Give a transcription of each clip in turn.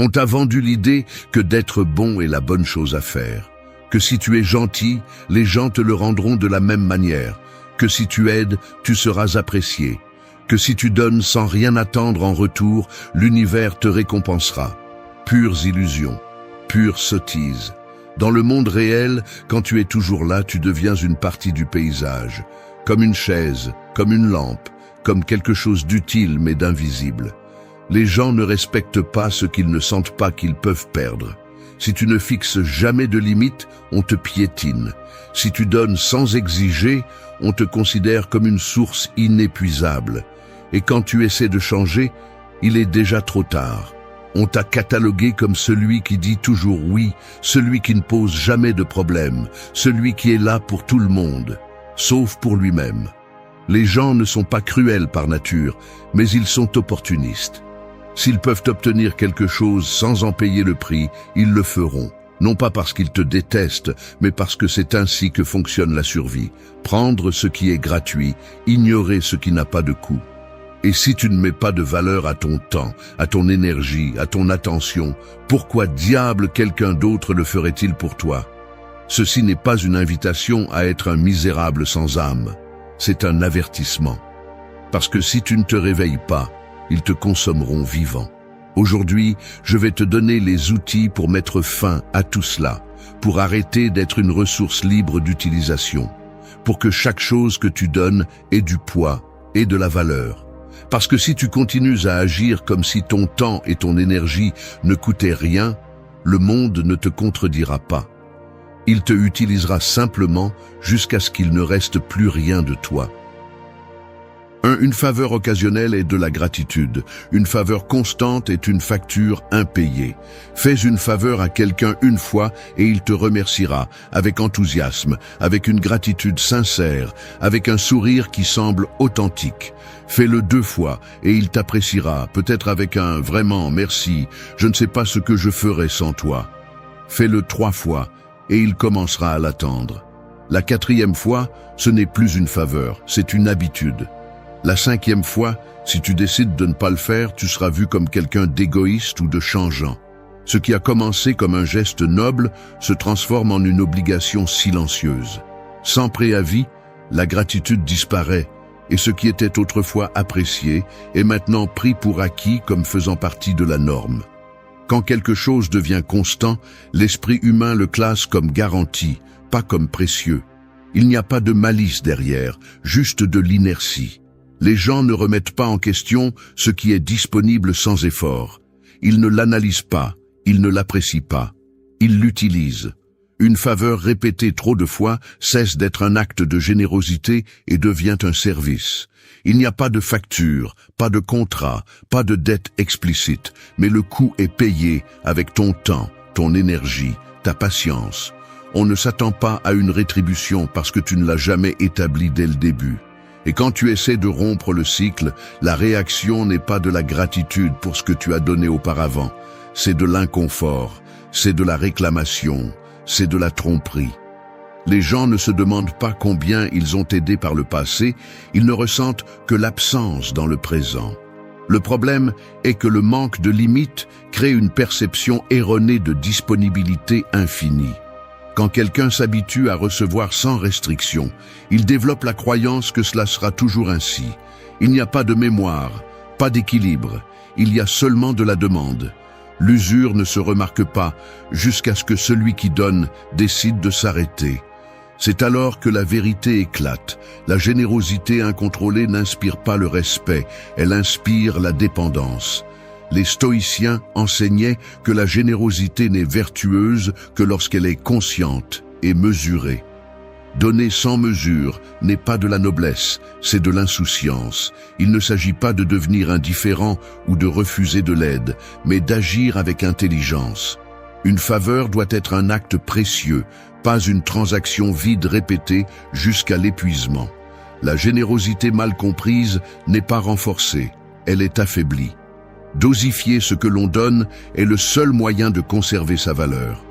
On t'a vendu l'idée que d'être bon est la bonne chose à faire, que si tu es gentil, les gens te le rendront de la même manière, que si tu aides, tu seras apprécié, que si tu donnes sans rien attendre en retour, l'univers te récompensera. Pures illusions, pure sottise. Dans le monde réel, quand tu es toujours là, tu deviens une partie du paysage, comme une chaise, comme une lampe, comme quelque chose d'utile mais d'invisible. Les gens ne respectent pas ce qu'ils ne sentent pas qu'ils peuvent perdre. Si tu ne fixes jamais de limites, on te piétine. Si tu donnes sans exiger, on te considère comme une source inépuisable. Et quand tu essaies de changer, il est déjà trop tard. On t'a catalogué comme celui qui dit toujours oui, celui qui ne pose jamais de problème, celui qui est là pour tout le monde, sauf pour lui-même. Les gens ne sont pas cruels par nature, mais ils sont opportunistes. S'ils peuvent obtenir quelque chose sans en payer le prix, ils le feront. Non pas parce qu'ils te détestent, mais parce que c'est ainsi que fonctionne la survie. Prendre ce qui est gratuit, ignorer ce qui n'a pas de coût. Et si tu ne mets pas de valeur à ton temps, à ton énergie, à ton attention, pourquoi diable quelqu'un d'autre le ferait-il pour toi? Ceci n'est pas une invitation à être un misérable sans âme. C'est un avertissement. Parce que si tu ne te réveilles pas, ils te consommeront vivant. Aujourd'hui, je vais te donner les outils pour mettre fin à tout cela, pour arrêter d'être une ressource libre d'utilisation, pour que chaque chose que tu donnes ait du poids et de la valeur. Parce que si tu continues à agir comme si ton temps et ton énergie ne coûtaient rien, le monde ne te contredira pas. Il te utilisera simplement jusqu'à ce qu'il ne reste plus rien de toi. Une faveur occasionnelle est de la gratitude. Une faveur constante est une facture impayée. Fais une faveur à quelqu'un une fois et il te remerciera, avec enthousiasme, avec une gratitude sincère, avec un sourire qui semble authentique. Fais-le 2 fois et il t'appréciera, peut-être avec un « vraiment merci, je ne sais pas ce que je ferais sans toi ». Fais-le 3 fois et il commencera à l'attendre. La 4e fois, ce n'est plus une faveur, c'est une habitude. La 5e fois, si tu décides de ne pas le faire, tu seras vu comme quelqu'un d'égoïste ou de changeant. Ce qui a commencé comme un geste noble se transforme en une obligation silencieuse. Sans préavis, la gratitude disparaît et ce qui était autrefois apprécié est maintenant pris pour acquis comme faisant partie de la norme. Quand quelque chose devient constant, l'esprit humain le classe comme garanti, pas comme précieux. Il n'y a pas de malice derrière, juste de l'inertie. Les gens ne remettent pas en question ce qui est disponible sans effort. Ils ne l'analysent pas, ils ne l'apprécient pas. Ils l'utilisent. Une faveur répétée trop de fois cesse d'être un acte de générosité et devient un service. Il n'y a pas de facture, pas de contrat, pas de dette explicite, mais le coût est payé avec ton temps, ton énergie, ta patience. On ne s'attend pas à une rétribution parce que tu ne l'as jamais établie dès le début. Et quand tu essaies de rompre le cycle, la réaction n'est pas de la gratitude pour ce que tu as donné auparavant. C'est de l'inconfort, c'est de la réclamation, c'est de la tromperie. Les gens ne se demandent pas combien ils ont aidé par le passé, ils ne ressentent que l'absence dans le présent. Le problème est que le manque de limites crée une perception erronée de disponibilité infinie. Quand quelqu'un s'habitue à recevoir sans restriction, il développe la croyance que cela sera toujours ainsi. Il n'y a pas de mémoire, pas d'équilibre, il y a seulement de la demande. L'usure ne se remarque pas jusqu'à ce que celui qui donne décide de s'arrêter. C'est alors que la vérité éclate. La générosité incontrôlée n'inspire pas le respect, elle inspire la dépendance. Les stoïciens enseignaient que la générosité n'est vertueuse que lorsqu'elle est consciente et mesurée. Donner sans mesure n'est pas de la noblesse, c'est de l'insouciance. Il ne s'agit pas de devenir indifférent ou de refuser de l'aide, mais d'agir avec intelligence. Une faveur doit être un acte précieux, pas une transaction vide répétée jusqu'à l'épuisement. La générosité mal comprise n'est pas renforcée, elle est affaiblie. Dosifier ce que l'on donne est le seul moyen de conserver sa valeur.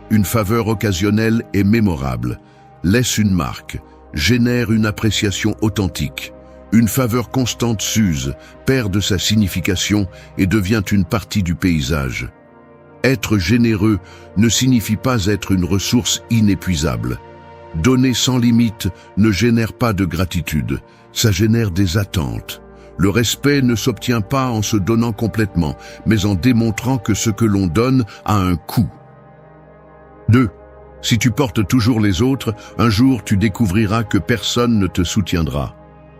Une faveur occasionnelle est mémorable, laisse une marque, génère une appréciation authentique. Une faveur constante s'use, perd de sa signification et devient une partie du paysage. Être généreux ne signifie pas être une ressource inépuisable. Donner sans limite ne génère pas de gratitude, ça génère des attentes. Le respect ne s'obtient pas en se donnant complètement, mais en démontrant que ce que l'on donne a un coût. 2. Si tu portes toujours les autres, un jour tu découvriras que personne ne te soutiendra.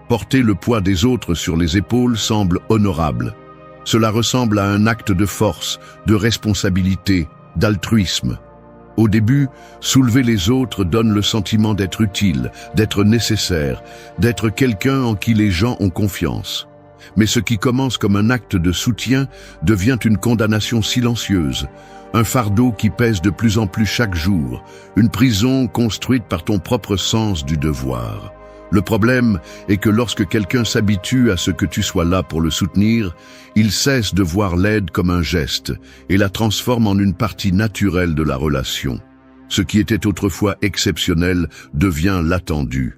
Porter le poids des autres sur les épaules semble honorable. Cela ressemble à un acte de force, de responsabilité, d'altruisme. Au début, soulever les autres donne le sentiment d'être utile, d'être nécessaire, d'être quelqu'un en qui les gens ont confiance. Mais ce qui commence comme un acte de soutien devient une condamnation silencieuse, un fardeau qui pèse de plus en plus chaque jour, une prison construite par ton propre sens du devoir. Le problème est que lorsque quelqu'un s'habitue à ce que tu sois là pour le soutenir, il cesse de voir l'aide comme un geste et la transforme en une partie naturelle de la relation. Ce qui était autrefois exceptionnel devient l'attendu.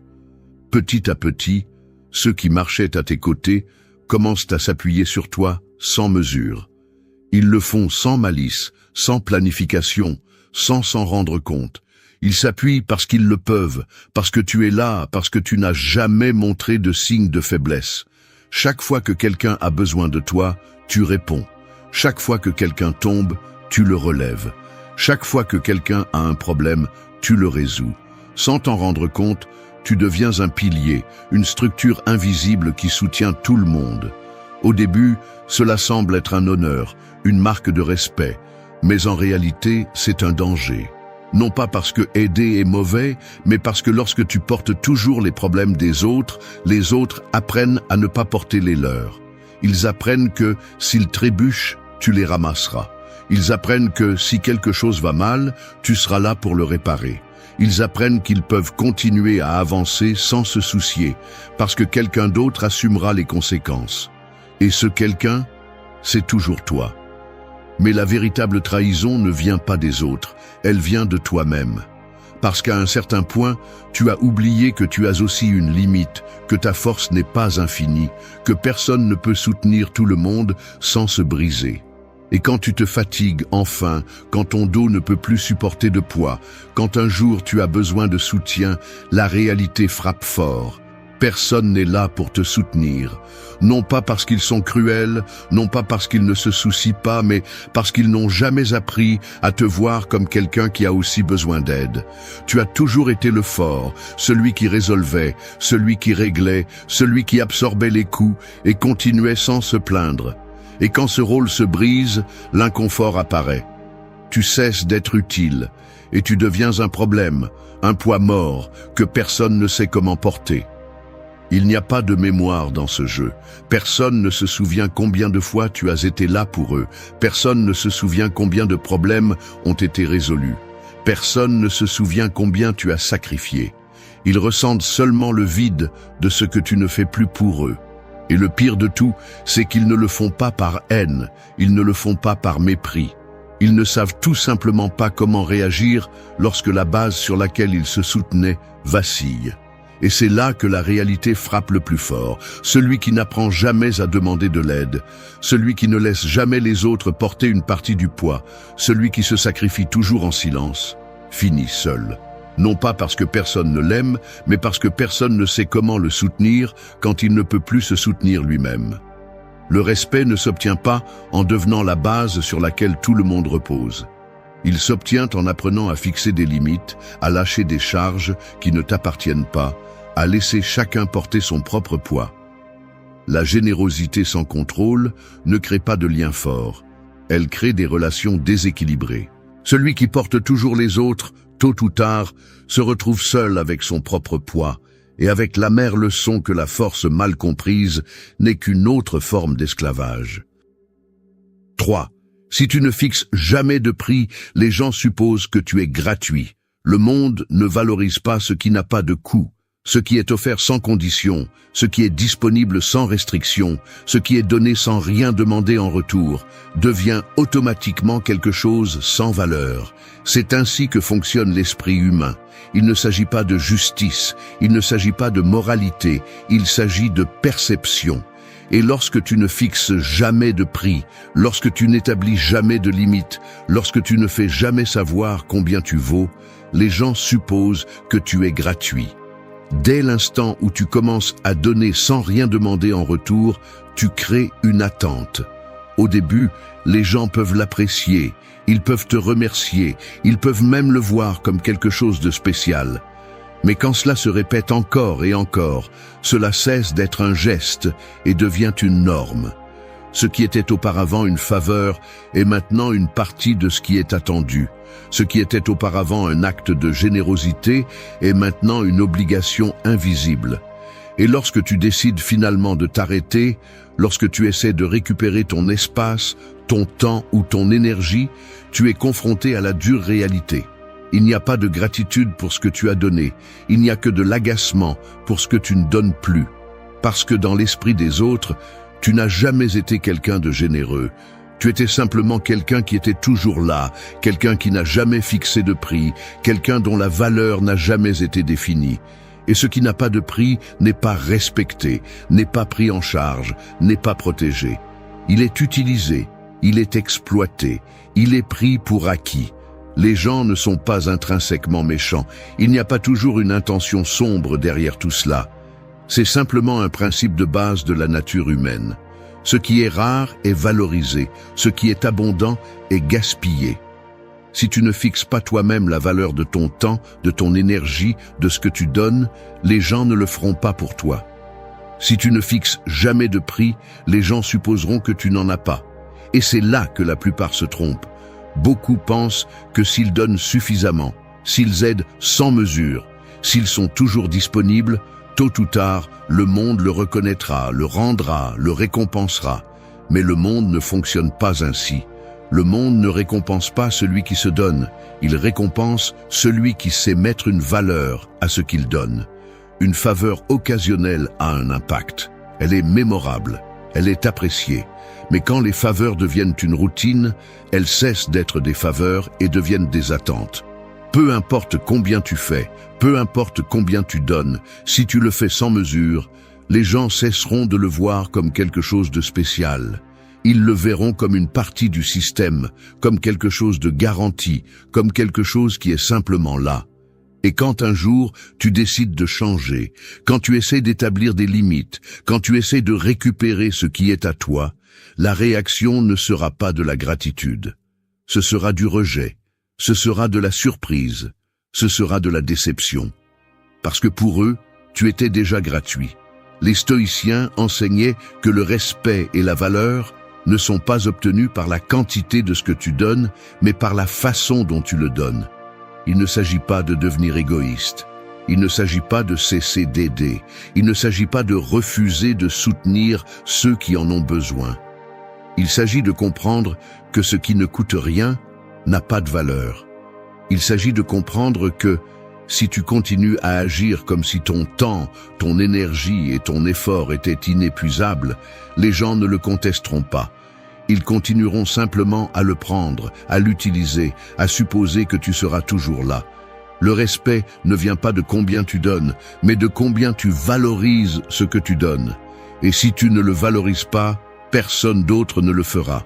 Petit à petit, ceux qui marchaient à tes côtés commencent à s'appuyer sur toi sans mesure. Ils le font sans malice, sans planification, sans s'en rendre compte. Ils s'appuient parce qu'ils le peuvent, parce que tu es là, parce que tu n'as jamais montré de signe de faiblesse. Chaque fois que quelqu'un a besoin de toi, tu réponds. Chaque fois que quelqu'un tombe, tu le relèves. Chaque fois que quelqu'un a un problème, tu le résous. Sans t'en rendre compte, tu deviens un pilier, une structure invisible qui soutient tout le monde. Au début, cela semble être un honneur, une marque de respect, mais en réalité, c'est un danger. Non pas parce que aider est mauvais, mais parce que lorsque tu portes toujours les problèmes des autres, les autres apprennent à ne pas porter les leurs. Ils apprennent que s'ils trébuchent, tu les ramasseras. Ils apprennent que si quelque chose va mal, tu seras là pour le réparer. Ils apprennent qu'ils peuvent continuer à avancer sans se soucier, parce que quelqu'un d'autre assumera les conséquences. Et ce quelqu'un, c'est toujours toi. Mais la véritable trahison ne vient pas des autres, elle vient de toi-même. Parce qu'à un certain point, tu as oublié que tu as aussi une limite, que ta force n'est pas infinie, que personne ne peut soutenir tout le monde sans se briser. Et quand tu te fatigues enfin, quand ton dos ne peut plus supporter de poids, quand un jour tu as besoin de soutien, la réalité frappe fort. Personne n'est là pour te soutenir. Non pas parce qu'ils sont cruels, non pas parce qu'ils ne se soucient pas, mais parce qu'ils n'ont jamais appris à te voir comme quelqu'un qui a aussi besoin d'aide. Tu as toujours été le fort, celui qui résolvait, celui qui réglait, celui qui absorbait les coups et continuait sans se plaindre. Et quand ce rôle se brise, l'inconfort apparaît. Tu cesses d'être utile et tu deviens un problème, un poids mort que personne ne sait comment porter. Il n'y a pas de mémoire dans ce jeu. Personne ne se souvient combien de fois tu as été là pour eux. Personne ne se souvient combien de problèmes ont été résolus. Personne ne se souvient combien tu as sacrifié. Ils ressentent seulement le vide de ce que tu ne fais plus pour eux. Et le pire de tout, c'est qu'ils ne le font pas par haine, ils ne le font pas par mépris. Ils ne savent tout simplement pas comment réagir lorsque la base sur laquelle ils se soutenaient vacille. Et c'est là que la réalité frappe le plus fort, celui qui n'apprend jamais à demander de l'aide, celui qui ne laisse jamais les autres porter une partie du poids, celui qui se sacrifie toujours en silence, finit seul. Non pas parce que personne ne l'aime, mais parce que personne ne sait comment le soutenir quand il ne peut plus se soutenir lui-même. Le respect ne s'obtient pas en devenant la base sur laquelle tout le monde repose. Il s'obtient en apprenant à fixer des limites, à lâcher des charges qui ne t'appartiennent pas, à laisser chacun porter son propre poids. La générosité sans contrôle ne crée pas de liens forts. Elle crée des relations déséquilibrées. Celui qui porte toujours les autres, tôt ou tard, se retrouve seul avec son propre poids et avec l'amère leçon que la force mal comprise n'est qu'une autre forme d'esclavage. 3. Si tu ne fixes jamais de prix, les gens supposent que tu es gratuit. Le monde ne valorise pas ce qui n'a pas de coût. Ce qui est offert sans condition, ce qui est disponible sans restriction, ce qui est donné sans rien demander en retour, devient automatiquement quelque chose sans valeur. C'est ainsi que fonctionne l'esprit humain. Il ne s'agit pas de justice, il ne s'agit pas de moralité, il s'agit de perception. Et lorsque tu ne fixes jamais de prix, lorsque tu n'établis jamais de limite, lorsque tu ne fais jamais savoir combien tu vaux, les gens supposent que tu es gratuit. Dès l'instant où tu commences à donner sans rien demander en retour, tu crées une attente. Au début, les gens peuvent l'apprécier, ils peuvent te remercier, ils peuvent même le voir comme quelque chose de spécial. Mais quand cela se répète encore et encore, cela cesse d'être un geste et devient une norme. Ce qui était auparavant une faveur est maintenant une partie de ce qui est attendu. Ce qui était auparavant un acte de générosité est maintenant une obligation invisible. Et lorsque tu décides finalement de t'arrêter, lorsque tu essaies de récupérer ton espace, ton temps ou ton énergie, tu es confronté à la dure réalité. Il n'y a pas de gratitude pour ce que tu as donné, il n'y a que de l'agacement pour ce que tu ne donnes plus. Parce que dans l'esprit des autres, tu n'as jamais été quelqu'un de généreux. Tu étais simplement quelqu'un qui était toujours là, quelqu'un qui n'a jamais fixé de prix, quelqu'un dont la valeur n'a jamais été définie. Et ce qui n'a pas de prix n'est pas respecté, n'est pas pris en charge, n'est pas protégé. Il est utilisé, il est exploité, il est pris pour acquis. Les gens ne sont pas intrinsèquement méchants, il n'y a pas toujours une intention sombre derrière tout cela. C'est simplement un principe de base de la nature humaine. Ce qui est rare est valorisé, ce qui est abondant est gaspillé. Si tu ne fixes pas toi-même la valeur de ton temps, de ton énergie, de ce que tu donnes, les gens ne le feront pas pour toi. Si tu ne fixes jamais de prix, les gens supposeront que tu n'en as pas. Et c'est là que la plupart se trompent. Beaucoup pensent que s'ils donnent suffisamment, s'ils aident sans mesure, s'ils sont toujours disponibles, tôt ou tard, le monde le reconnaîtra, le rendra, le récompensera. Mais le monde ne fonctionne pas ainsi. Le monde ne récompense pas celui qui se donne, il récompense celui qui sait mettre une valeur à ce qu'il donne. Une faveur occasionnelle a un impact. Elle est mémorable, elle est appréciée. Mais quand les faveurs deviennent une routine, elles cessent d'être des faveurs et deviennent des attentes. Peu importe combien tu fais, peu importe combien tu donnes, si tu le fais sans mesure, les gens cesseront de le voir comme quelque chose de spécial. Ils le verront comme une partie du système, comme quelque chose de garanti, comme quelque chose qui est simplement là. Et quand un jour tu décides de changer, quand tu essaies d'établir des limites, quand tu essaies de récupérer ce qui est à toi, la réaction ne sera pas de la gratitude. Ce sera du rejet, ce sera de la surprise, ce sera de la déception. Parce que pour eux, tu étais déjà gratuit. Les stoïciens enseignaient que le respect et la valeur ne sont pas obtenus par la quantité de ce que tu donnes, mais par la façon dont tu le donnes. Il ne s'agit pas de devenir égoïste. Il ne s'agit pas de cesser d'aider. Il ne s'agit pas de refuser de soutenir ceux qui en ont besoin. Il s'agit de comprendre que ce qui ne coûte rien n'a pas de valeur. Il s'agit de comprendre que si tu continues à agir comme si ton temps, ton énergie et ton effort étaient inépuisables, les gens ne le contesteront pas. Ils continueront simplement à le prendre, à l'utiliser, à supposer que tu seras toujours là. Le respect ne vient pas de combien tu donnes, mais de combien tu valorises ce que tu donnes. Et si tu ne le valorises pas, personne d'autre ne le fera.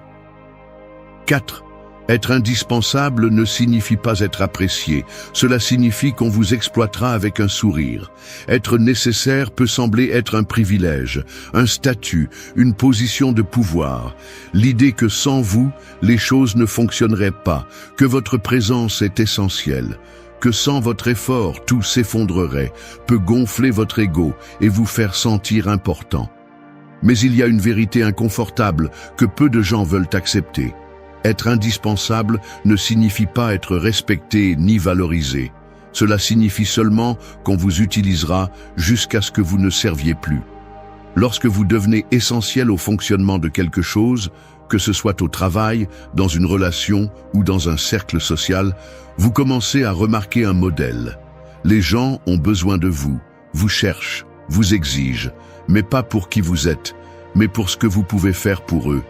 4. Être indispensable ne signifie pas être apprécié. Cela signifie qu'on vous exploitera avec un sourire. Être nécessaire peut sembler être un privilège, un statut, une position de pouvoir. L'idée que sans vous, les choses ne fonctionneraient pas, que votre présence est essentielle, que sans votre effort, tout s'effondrerait, peut gonfler votre ego et vous faire sentir important. Mais il y a une vérité inconfortable que peu de gens veulent accepter. Être indispensable ne signifie pas être respecté ni valorisé. Cela signifie seulement qu'on vous utilisera jusqu'à ce que vous ne serviez plus. Lorsque vous devenez essentiel au fonctionnement de quelque chose, que ce soit au travail, dans une relation ou dans un cercle social, vous commencez à remarquer un modèle. Les gens ont besoin de vous, vous cherchent, vous exigent, mais pas pour qui vous êtes, mais pour ce que vous pouvez faire pour eux.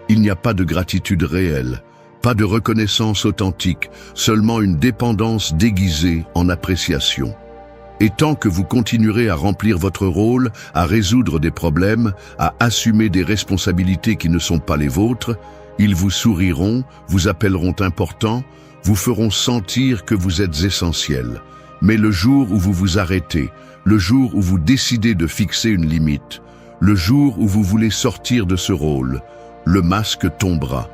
Il n'y a pas de gratitude réelle, pas de reconnaissance authentique, seulement une dépendance déguisée en appréciation. Et tant que vous continuerez à remplir votre rôle, à résoudre des problèmes, à assumer des responsabilités qui ne sont pas les vôtres, ils vous souriront, vous appelleront important, vous feront sentir que vous êtes essentiel. Mais le jour où vous vous arrêtez, le jour où vous décidez de fixer une limite, le jour où vous voulez sortir de ce rôle, le masque tombera.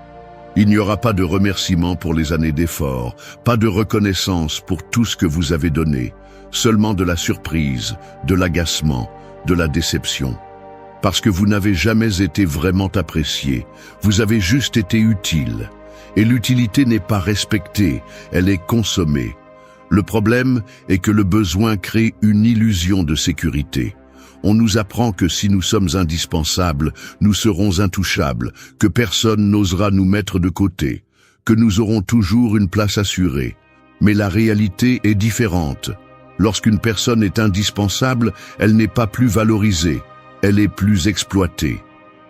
Il n'y aura pas de remerciement pour les années d'efforts, pas de reconnaissance pour tout ce que vous avez donné, seulement de la surprise, de l'agacement, de la déception. Parce que vous n'avez jamais été vraiment apprécié, vous avez juste été utile. Et l'utilité n'est pas respectée, elle est consommée. Le problème est que le besoin crée une illusion de sécurité. On nous apprend que si nous sommes indispensables, nous serons intouchables, que personne n'osera nous mettre de côté, que nous aurons toujours une place assurée. Mais la réalité est différente. Lorsqu'une personne est indispensable, elle n'est pas plus valorisée, elle est plus exploitée.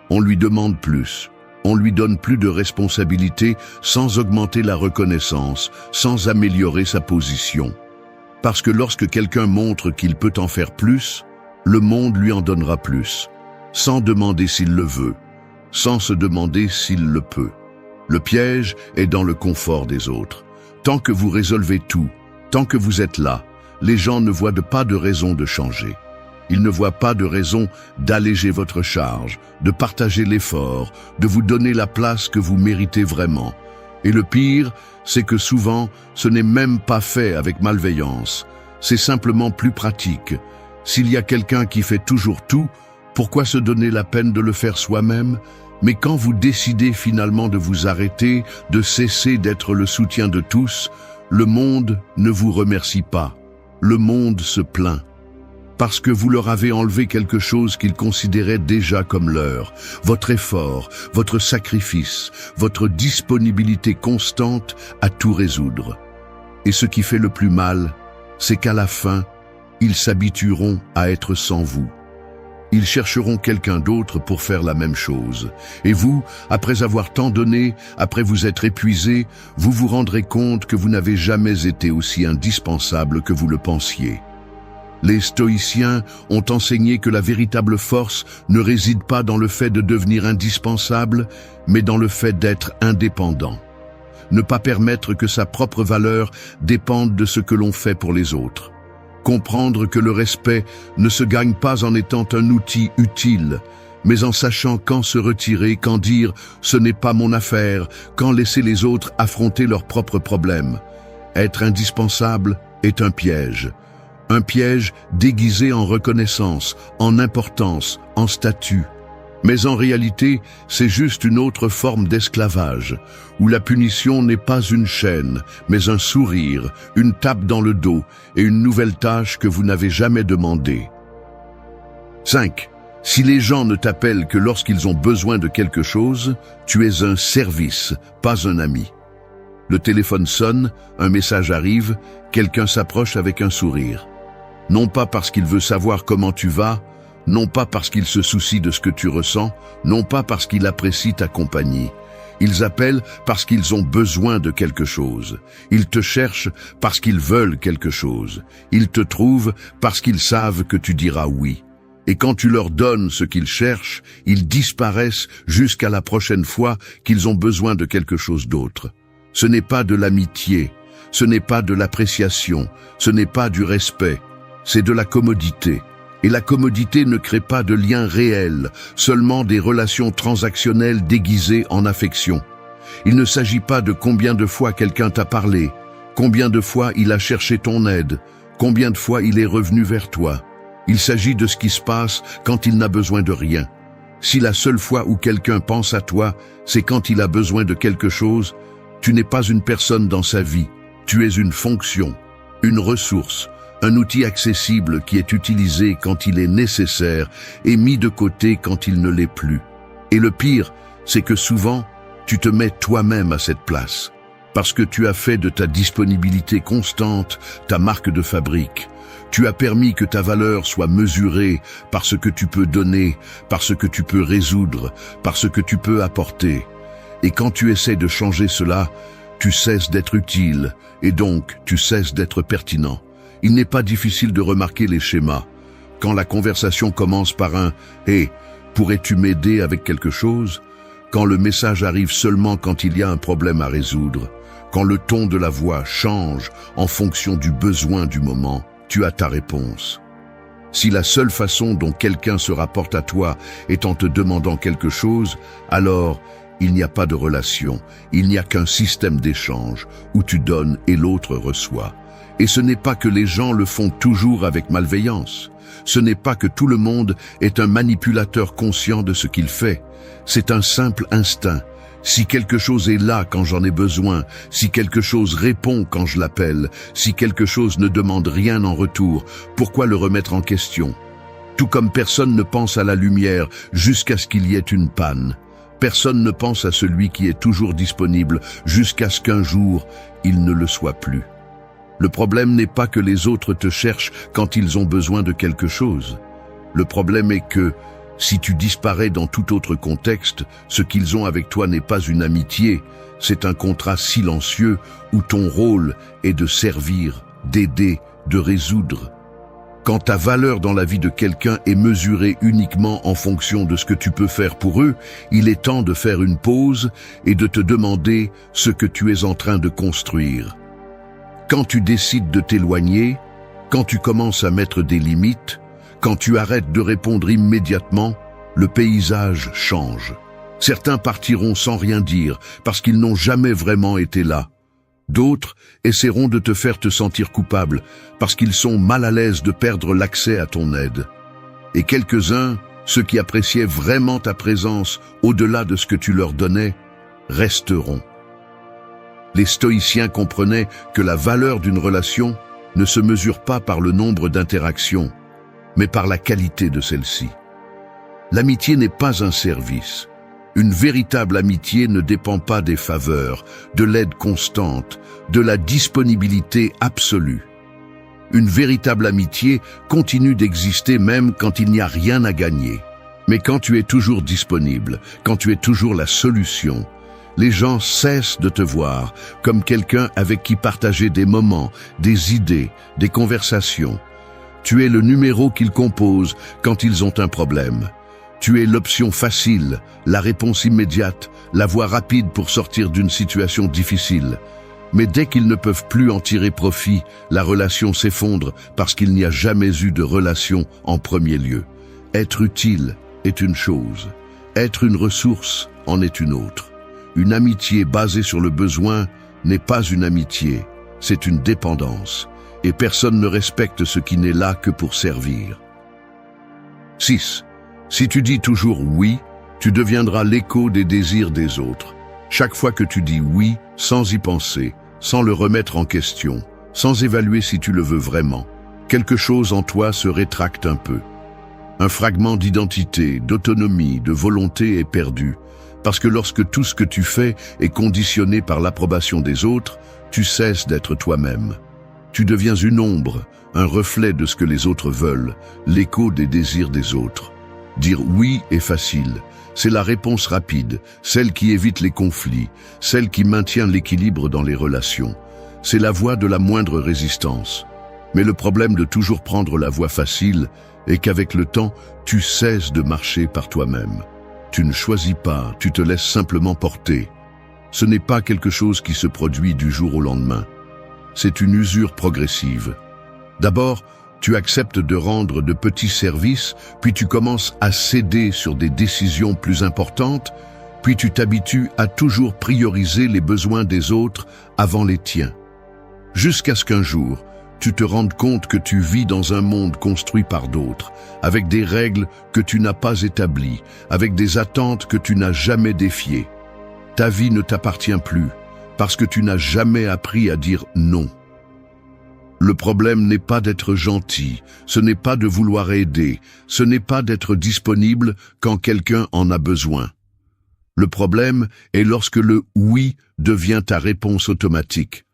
On lui demande plus. On lui donne plus de responsabilités sans augmenter la reconnaissance, sans améliorer sa position. Parce que lorsque quelqu'un montre qu'il peut en faire plus, le monde lui en donnera plus, sans demander s'il le veut, sans se demander s'il le peut. Le piège est dans le confort des autres. Tant que vous résolvez tout, tant que vous êtes là, les gens ne voient pas de raison de changer. Ils ne voient pas de raison d'alléger votre charge, de partager l'effort, de vous donner la place que vous méritez vraiment. Et le pire, c'est que souvent, ce n'est même pas fait avec malveillance. C'est simplement plus pratique. S'il y a quelqu'un qui fait toujours tout, pourquoi se donner la peine de le faire soi-même? Mais quand vous décidez finalement de vous arrêter, de cesser d'être le soutien de tous, le monde ne vous remercie pas. Le monde se plaint. Parce que vous leur avez enlevé quelque chose qu'ils considéraient déjà comme leur, votre effort, votre sacrifice, votre disponibilité constante à tout résoudre. Et ce qui fait le plus mal, c'est qu'à la fin, ils s'habitueront à être sans vous. Ils chercheront quelqu'un d'autre pour faire la même chose. Et vous, après avoir tant donné, après vous être épuisé, vous vous rendrez compte que vous n'avez jamais été aussi indispensable que vous le pensiez. Les stoïciens ont enseigné que la véritable force ne réside pas dans le fait de devenir indispensable, mais dans le fait d'être indépendant. Ne pas permettre que sa propre valeur dépende de ce que l'on fait pour les autres. Comprendre que le respect ne se gagne pas en étant un outil utile, mais en sachant quand se retirer, quand dire « ce n'est pas mon affaire », quand laisser les autres affronter leurs propres problèmes. Être indispensable est un piège. Un piège déguisé en reconnaissance, en importance, en statut. Mais en réalité, c'est juste une autre forme d'esclavage, où la punition n'est pas une chaîne, mais un sourire, une tape dans le dos et une nouvelle tâche que vous n'avez jamais demandée. 5. Si les gens ne t'appellent que lorsqu'ils ont besoin de quelque chose, tu es un service, pas un ami. Le téléphone sonne, un message arrive, quelqu'un s'approche avec un sourire. Non pas parce qu'il veut savoir comment tu vas, non pas parce qu'il se soucie de ce que tu ressens, non pas parce qu'il apprécie ta compagnie. Ils appellent parce qu'ils ont besoin de quelque chose. Ils te cherchent parce qu'ils veulent quelque chose. Ils te trouvent parce qu'ils savent que tu diras oui. Et quand tu leur donnes ce qu'ils cherchent, ils disparaissent jusqu'à la prochaine fois qu'ils ont besoin de quelque chose d'autre. Ce n'est pas de l'amitié, ce n'est pas de l'appréciation, ce n'est pas du respect. C'est de la commodité. Et la commodité ne crée pas de liens réels, seulement des relations transactionnelles déguisées en affection. Il ne s'agit pas de combien de fois quelqu'un t'a parlé, combien de fois il a cherché ton aide, combien de fois il est revenu vers toi. Il s'agit de ce qui se passe quand il n'a besoin de rien. Si la seule fois où quelqu'un pense à toi, c'est quand il a besoin de quelque chose, tu n'es pas une personne dans sa vie, tu es une fonction, une ressource, un outil accessible qui est utilisé quand il est nécessaire et mis de côté quand il ne l'est plus. Et le pire, c'est que souvent, tu te mets toi-même à cette place, parce que tu as fait de ta disponibilité constante ta marque de fabrique. Tu as permis que ta valeur soit mesurée par ce que tu peux donner, par ce que tu peux résoudre, par ce que tu peux apporter. Et quand tu essaies de changer cela, tu cesses d'être utile, et donc tu cesses d'être pertinent. Il n'est pas difficile de remarquer les schémas. Quand la conversation commence par un « Hé, pourrais-tu m'aider avec quelque chose ?» Quand le message arrive seulement quand il y a un problème à résoudre, quand le ton de la voix change en fonction du besoin du moment, tu as ta réponse. Si la seule façon dont quelqu'un se rapporte à toi est en te demandant quelque chose, alors il n'y a pas de relation, il n'y a qu'un système d'échange où tu donnes et l'autre reçoit. Et ce n'est pas que les gens le font toujours avec malveillance. Ce n'est pas que tout le monde est un manipulateur conscient de ce qu'il fait. C'est un simple instinct. Si quelque chose est là quand j'en ai besoin, si quelque chose répond quand je l'appelle, si quelque chose ne demande rien en retour, pourquoi le remettre en question? Tout comme personne ne pense à la lumière jusqu'à ce qu'il y ait une panne. Personne ne pense à celui qui est toujours disponible jusqu'à ce qu'un jour, il ne le soit plus. Le problème n'est pas que les autres te cherchent quand ils ont besoin de quelque chose. Le problème est que, si tu disparais dans tout autre contexte, ce qu'ils ont avec toi n'est pas une amitié, c'est un contrat silencieux où ton rôle est de servir, d'aider, de résoudre. Quand ta valeur dans la vie de quelqu'un est mesurée uniquement en fonction de ce que tu peux faire pour eux, il est temps de faire une pause et de te demander ce que tu es en train de construire. Quand tu décides de t'éloigner, quand tu commences à mettre des limites, quand tu arrêtes de répondre immédiatement, le paysage change. Certains partiront sans rien dire parce qu'ils n'ont jamais vraiment été là. D'autres essaieront de te faire te sentir coupable parce qu'ils sont mal à l'aise de perdre l'accès à ton aide. Et quelques-uns, ceux qui appréciaient vraiment ta présence au-delà de ce que tu leur donnais, resteront. Les stoïciens comprenaient que la valeur d'une relation ne se mesure pas par le nombre d'interactions, mais par la qualité de celle-ci. L'amitié n'est pas un service. Une véritable amitié ne dépend pas des faveurs, de l'aide constante, de la disponibilité absolue. Une véritable amitié continue d'exister même quand il n'y a rien à gagner. Mais quand tu es toujours disponible, quand tu es toujours la solution, les gens cessent de te voir comme quelqu'un avec qui partager des moments, des idées, des conversations. Tu es le numéro qu'ils composent quand ils ont un problème. Tu es l'option facile, la réponse immédiate, la voie rapide pour sortir d'une situation difficile. Mais dès qu'ils ne peuvent plus en tirer profit, la relation s'effondre parce qu'il n'y a jamais eu de relation en premier lieu. Être utile est une chose, être une ressource en est une autre. Une amitié basée sur le besoin n'est pas une amitié, c'est une dépendance. Et personne ne respecte ce qui n'est là que pour servir. 6. Si tu dis toujours oui, tu deviendras l'écho des désirs des autres. Chaque fois que tu dis oui, sans y penser, sans le remettre en question, sans évaluer si tu le veux vraiment, quelque chose en toi se rétracte un peu. Un fragment d'identité, d'autonomie, de volonté est perdu, parce que lorsque tout ce que tu fais est conditionné par l'approbation des autres, tu cesses d'être toi-même. Tu deviens une ombre, un reflet de ce que les autres veulent, l'écho des désirs des autres. Dire oui est facile, c'est la réponse rapide, celle qui évite les conflits, celle qui maintient l'équilibre dans les relations. C'est la voie de la moindre résistance. Mais le problème de toujours prendre la voie facile est qu'avec le temps, tu cesses de marcher par toi-même. Tu ne choisis pas, tu te laisses simplement porter. Ce n'est pas quelque chose qui se produit du jour au lendemain. C'est une usure progressive. D'abord, tu acceptes de rendre de petits services, puis tu commences à céder sur des décisions plus importantes, puis tu t'habitues à toujours prioriser les besoins des autres avant les tiens. Jusqu'à ce qu'un jour, tu te rendes compte que tu vis dans un monde construit par d'autres, avec des règles que tu n'as pas établies, avec des attentes que tu n'as jamais défiées. Ta vie ne t'appartient plus, parce que tu n'as jamais appris à dire non. Le problème n'est pas d'être gentil, ce n'est pas de vouloir aider, ce n'est pas d'être disponible quand quelqu'un en a besoin. Le problème est lorsque le « oui » devient ta réponse automatique.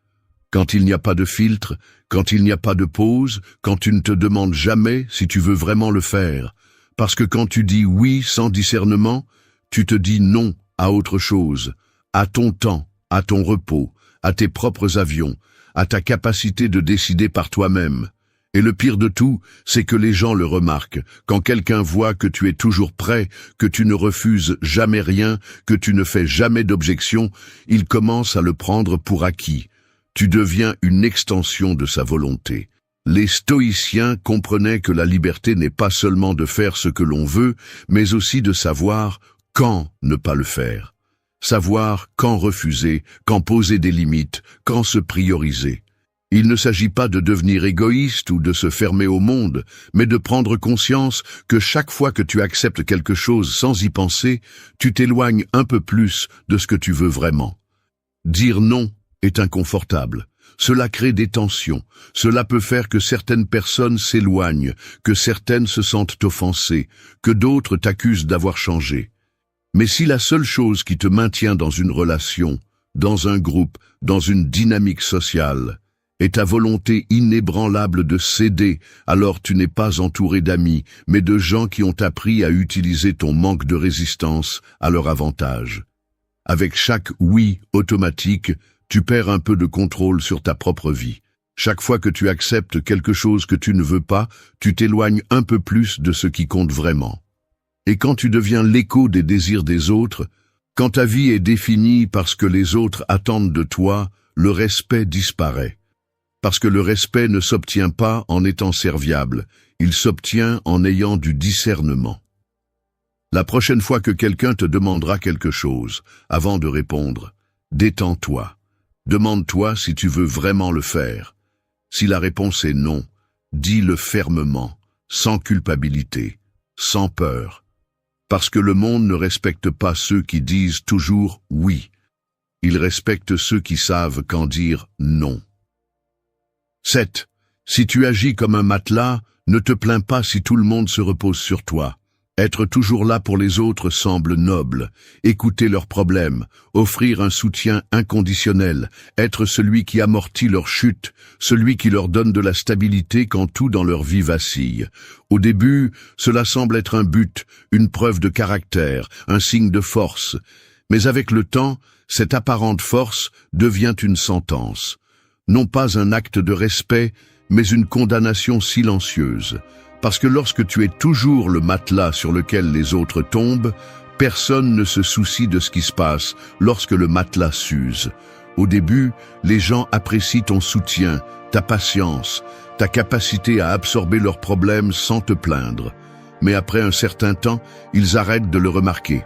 Quand il n'y a pas de filtre, quand il n'y a pas de pause, quand tu ne te demandes jamais si tu veux vraiment le faire. Parce que quand tu dis « oui » sans discernement, tu te dis « non » à autre chose, à ton temps, à ton repos, à tes propres avions, à ta capacité de décider par toi-même. Et le pire de tout, c'est que les gens le remarquent. Quand quelqu'un voit que tu es toujours prêt, que tu ne refuses jamais rien, que tu ne fais jamais d'objection, il commence à le prendre pour acquis. Tu deviens une extension de sa volonté. Les stoïciens comprenaient que la liberté n'est pas seulement de faire ce que l'on veut, mais aussi de savoir quand ne pas le faire. Savoir quand refuser, quand poser des limites, quand se prioriser. Il ne s'agit pas de devenir égoïste ou de se fermer au monde, mais de prendre conscience que chaque fois que tu acceptes quelque chose sans y penser, tu t'éloignes un peu plus de ce que tu veux vraiment. Dire non est inconfortable. Cela crée des tensions. Cela peut faire que certaines personnes s'éloignent, que certaines se sentent offensées, que d'autres t'accusent d'avoir changé. Mais si la seule chose qui te maintient dans une relation, dans un groupe, dans une dynamique sociale, est ta volonté inébranlable de céder, alors tu n'es pas entouré d'amis, mais de gens qui ont appris à utiliser ton manque de résistance à leur avantage. Avec chaque oui automatique, tu perds un peu de contrôle sur ta propre vie. Chaque fois que tu acceptes quelque chose que tu ne veux pas, tu t'éloignes un peu plus de ce qui compte vraiment. Et quand tu deviens l'écho des désirs des autres, quand ta vie est définie par ce que les autres attendent de toi, le respect disparaît. Parce que le respect ne s'obtient pas en étant serviable, il s'obtient en ayant du discernement. La prochaine fois que quelqu'un te demandera quelque chose, avant de répondre, détends-toi. Demande-toi si tu veux vraiment le faire. Si la réponse est non, dis-le fermement, sans culpabilité, sans peur. Parce que le monde ne respecte pas ceux qui disent toujours oui. Il respecte ceux qui savent quand dire non. 7. Si tu agis comme un matelas, ne te plains pas si tout le monde se repose sur toi. Être toujours là pour les autres semble noble. Écouter leurs problèmes, offrir un soutien inconditionnel, être celui qui amortit leur chute, celui qui leur donne de la stabilité quand tout dans leur vie vacille. Au début, cela semble être un but, une preuve de caractère, un signe de force. Mais avec le temps, cette apparente force devient une sentence. Non pas un acte de respect, mais une condamnation silencieuse. Parce que lorsque tu es toujours le matelas sur lequel les autres tombent, personne ne se soucie de ce qui se passe lorsque le matelas s'use. Au début, les gens apprécient ton soutien, ta patience, ta capacité à absorber leurs problèmes sans te plaindre. Mais après un certain temps, ils arrêtent de le remarquer.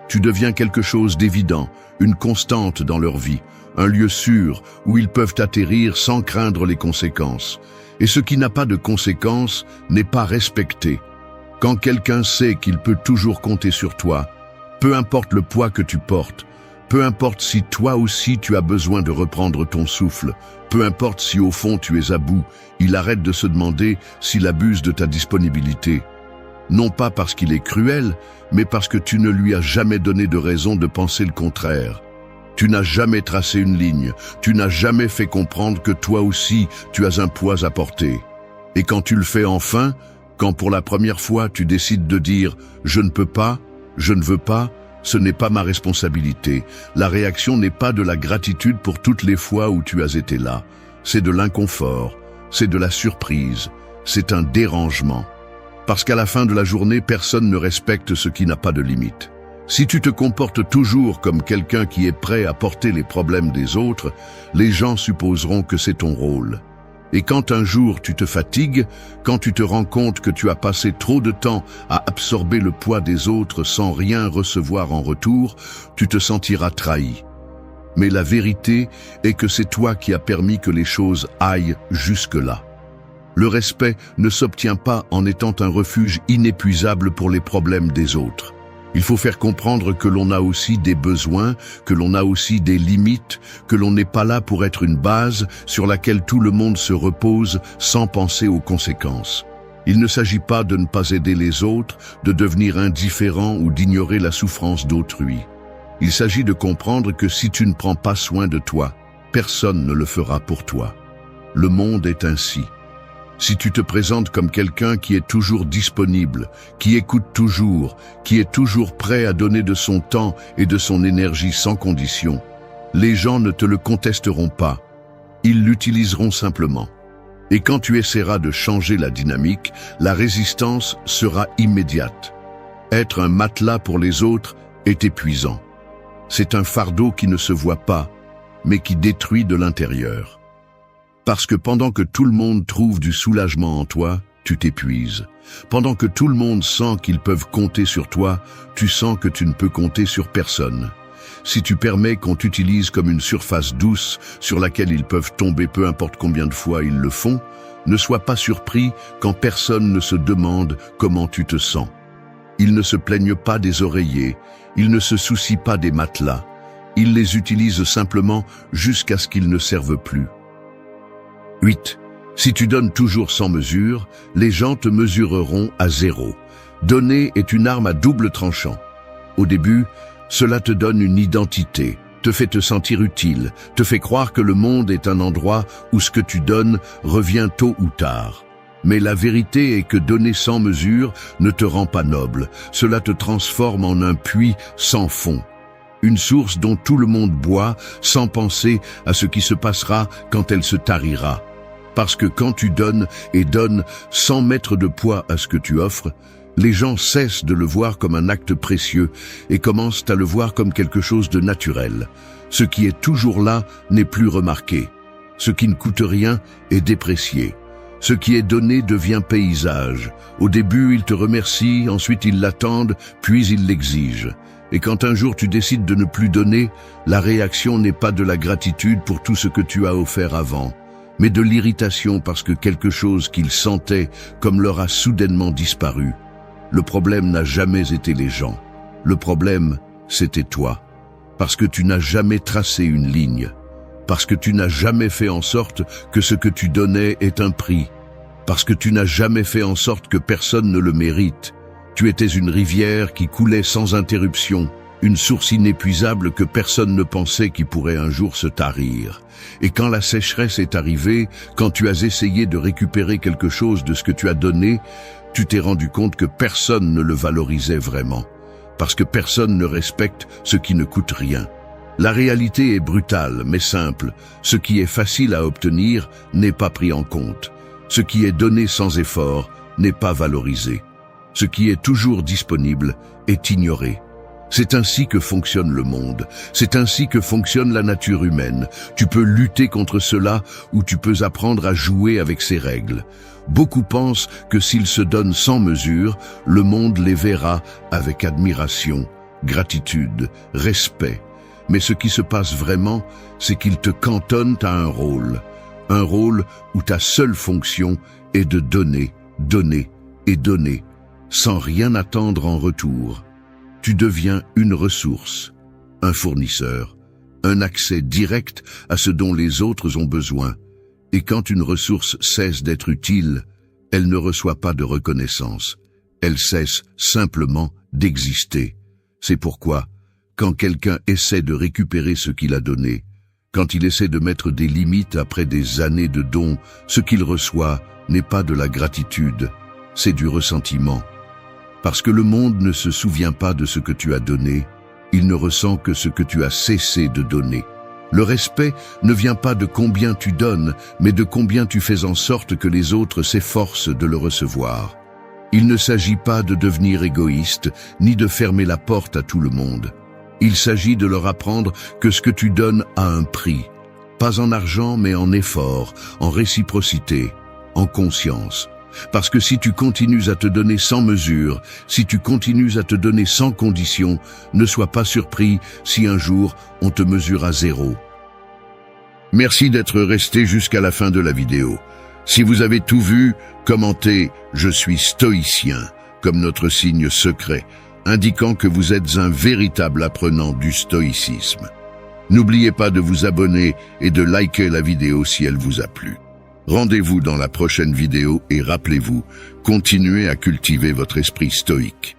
Tu deviens quelque chose d'évident, une constante dans leur vie, un lieu sûr où ils peuvent atterrir sans craindre les conséquences. Et ce qui n'a pas de conséquences n'est pas respecté. Quand quelqu'un sait qu'il peut toujours compter sur toi, peu importe le poids que tu portes, peu importe si toi aussi tu as besoin de reprendre ton souffle, peu importe si au fond tu es à bout, il arrête de se demander s'il abuse de ta disponibilité. Non pas parce qu'il est cruel, mais parce que tu ne lui as jamais donné de raison de penser le contraire. Tu n'as jamais tracé une ligne, tu n'as jamais fait comprendre que toi aussi tu as un poids à porter. Et quand tu le fais enfin, quand pour la première fois tu décides de dire « je ne peux pas, je ne veux pas », ce n'est pas ma responsabilité. La réaction n'est pas de la gratitude pour toutes les fois où tu as été là. C'est de l'inconfort, c'est de la surprise, c'est un dérangement. Parce qu'à la fin de la journée, personne ne respecte ce qui n'a pas de limite. Si tu te comportes toujours comme quelqu'un qui est prêt à porter les problèmes des autres, les gens supposeront que c'est ton rôle. Et quand un jour tu te fatigues, quand tu te rends compte que tu as passé trop de temps à absorber le poids des autres sans rien recevoir en retour, tu te sentiras trahi. Mais la vérité est que c'est toi qui as permis que les choses aillent jusque-là. Le respect ne s'obtient pas en étant un refuge inépuisable pour les problèmes des autres. Il faut faire comprendre que l'on a aussi des besoins, que l'on a aussi des limites, que l'on n'est pas là pour être une base sur laquelle tout le monde se repose sans penser aux conséquences. Il ne s'agit pas de ne pas aider les autres, de devenir indifférent ou d'ignorer la souffrance d'autrui. Il s'agit de comprendre que si tu ne prends pas soin de toi, personne ne le fera pour toi. Le monde est ainsi. Si tu te présentes comme quelqu'un qui est toujours disponible, qui écoute toujours, qui est toujours prêt à donner de son temps et de son énergie sans condition, les gens ne te le contesteront pas. Ils l'utiliseront simplement. Et quand tu essaieras de changer la dynamique, la résistance sera immédiate. Être un matelas pour les autres est épuisant. C'est un fardeau qui ne se voit pas, mais qui détruit de l'intérieur. Parce que pendant que tout le monde trouve du soulagement en toi, tu t'épuises. Pendant que tout le monde sent qu'ils peuvent compter sur toi, tu sens que tu ne peux compter sur personne. Si tu permets qu'on t'utilise comme une surface douce sur laquelle ils peuvent tomber peu importe combien de fois ils le font, ne sois pas surpris quand personne ne se demande comment tu te sens. Ils ne se plaignent pas des oreillers, ils ne se soucient pas des matelas. Ils les utilisent simplement jusqu'à ce qu'ils ne servent plus. 8. Si tu donnes toujours sans mesure, les gens te mesureront à 0. Donner est une arme à double tranchant. Au début, cela te donne une identité, te fait te sentir utile, te fait croire que le monde est un endroit où ce que tu donnes revient tôt ou tard. Mais la vérité est que donner sans mesure ne te rend pas noble, cela te transforme en un puits sans fond. Une source dont tout le monde boit sans penser à ce qui se passera quand elle se tarira. Parce que quand tu donnes et donnes sans mettre de poids à ce que tu offres, les gens cessent de le voir comme un acte précieux et commencent à le voir comme quelque chose de naturel. Ce qui est toujours là n'est plus remarqué. Ce qui ne coûte rien est déprécié. Ce qui est donné devient paysage. Au début, ils te remercient, ensuite ils l'attendent, puis ils l'exigent. Et quand un jour tu décides de ne plus donner, la réaction n'est pas de la gratitude pour tout ce que tu as offert avant, mais de l'irritation parce que quelque chose qu'ils sentaient comme leur a soudainement disparu. Le problème n'a jamais été les gens. Le problème, c'était toi. Parce que tu n'as jamais tracé une ligne. Parce que tu n'as jamais fait en sorte que ce que tu donnais ait un prix. Parce que tu n'as jamais fait en sorte que personne ne le mérite. Tu étais une rivière qui coulait sans interruption, une source inépuisable que personne ne pensait qui pourrait un jour se tarir. Et quand la sécheresse est arrivée, quand tu as essayé de récupérer quelque chose de ce que tu as donné, tu t'es rendu compte que personne ne le valorisait vraiment, parce que personne ne respecte ce qui ne coûte rien. La réalité est brutale, mais simple. Ce qui est facile à obtenir n'est pas pris en compte. Ce qui est donné sans effort n'est pas valorisé. Ce qui est toujours disponible est ignoré. C'est ainsi que fonctionne le monde. C'est ainsi que fonctionne la nature humaine. Tu peux lutter contre cela ou tu peux apprendre à jouer avec ses règles. Beaucoup pensent que s'ils se donnent sans mesure, le monde les verra avec admiration, gratitude, respect. Mais ce qui se passe vraiment, c'est qu'ils te cantonnent à un rôle où ta seule fonction est de donner, donner et donner, sans rien attendre en retour. Tu deviens une ressource, un fournisseur, un accès direct à ce dont les autres ont besoin. Et quand une ressource cesse d'être utile, elle ne reçoit pas de reconnaissance. Elle cesse simplement d'exister. C'est pourquoi, quand quelqu'un essaie de récupérer ce qu'il a donné, quand il essaie de mettre des limites après des années de dons, ce qu'il reçoit n'est pas de la gratitude, c'est du ressentiment. Parce que le monde ne se souvient pas de ce que tu as donné, il ne ressent que ce que tu as cessé de donner. Le respect ne vient pas de combien tu donnes, mais de combien tu fais en sorte que les autres s'efforcent de le recevoir. Il ne s'agit pas de devenir égoïste, ni de fermer la porte à tout le monde. Il s'agit de leur apprendre que ce que tu donnes a un prix, pas en argent mais en effort, en réciprocité, en conscience. Parce que si tu continues à te donner sans mesure, si tu continues à te donner sans condition, ne sois pas surpris si un jour on te mesure à 0. Merci d'être resté jusqu'à la fin de la vidéo. Si vous avez tout vu, commentez « Je suis stoïcien » comme notre signe secret, indiquant que vous êtes un véritable apprenant du stoïcisme. N'oubliez pas de vous abonner et de liker la vidéo si elle vous a plu. Rendez-vous dans la prochaine vidéo et rappelez-vous, continuez à cultiver votre esprit stoïque.